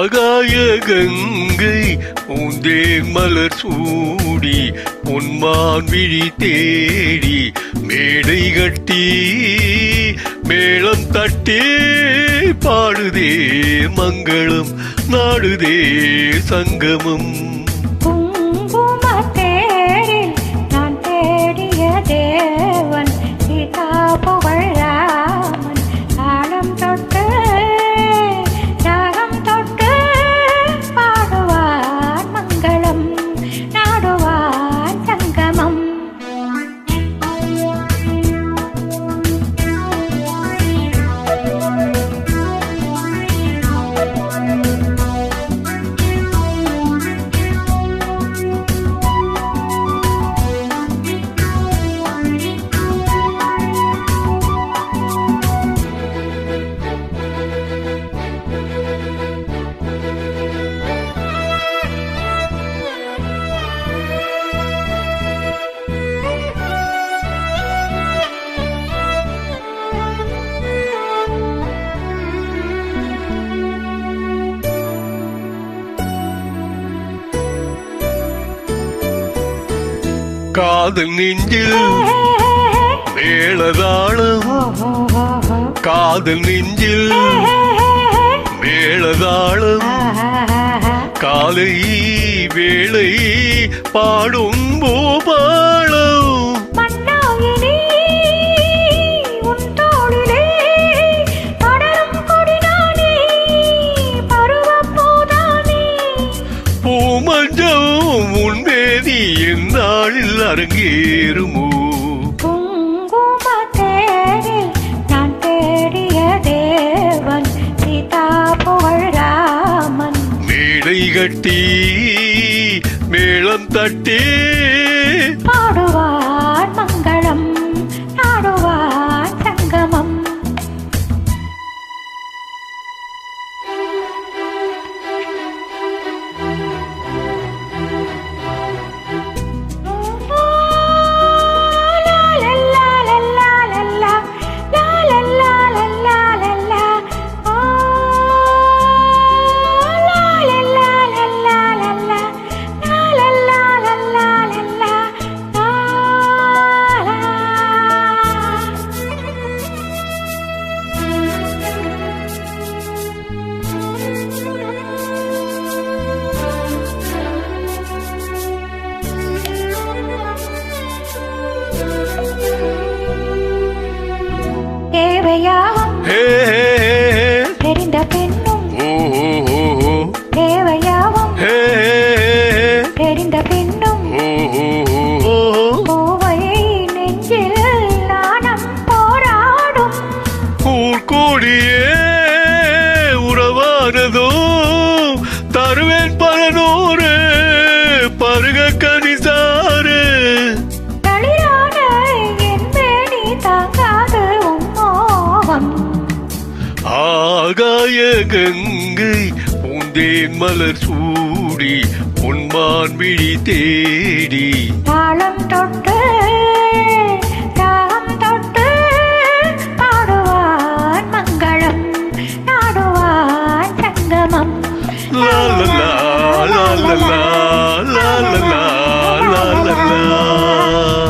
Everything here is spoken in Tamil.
ஆகாய கங்கை பூந்தேன் மலர் சூடி பொன்மான் விழி தேடி மேடை கட்டி மேளம் தட்டி பாடுதே மங்களம் நாடுதே சங்கமம். தேவன் சீதா புகழ் ராமன் தாளம் தொட்டு ராகம் தொட்டு பாடுவான் மங்களம் நாடுவான் சங்கமம். காதல் நெஞ்சில் மேளதாளம் காதல் நெஞ்சில் மேளதாளம் காலை வேளை பாடும் பூபாளம். பூமஞ்சம் உன்மேனி எந்நாளில் அரங்கேறுமோ? குங்குமத்தேரில் நான் தேடிய தேவன் சீதா புகழ் ராமன் மேடை கட்டி மேளம் தட்டி பாடுவான் மங்களம் நாடுவான் சங்கமம். தேவையாவும் தெரிந்த பெண்ணும் தேவையாவும் தெரிந்த பெண்ணும் பூவை நெஞ்சில் நாணம் போராடும் ஊர்கோடியே உறவானதோ தருவேன் பலனூறு பருக கனிசாறு. ஆகாய கங்கை பூந்தேன் மலர் சூடி பொன்மான் விழி தேடி தாளம் தொட்டு ராகம் தொட்டு பாடுவான் மங்களம் நாடுவான் சங்கமம். லா லா லா லா லா லா லா லா லா லா.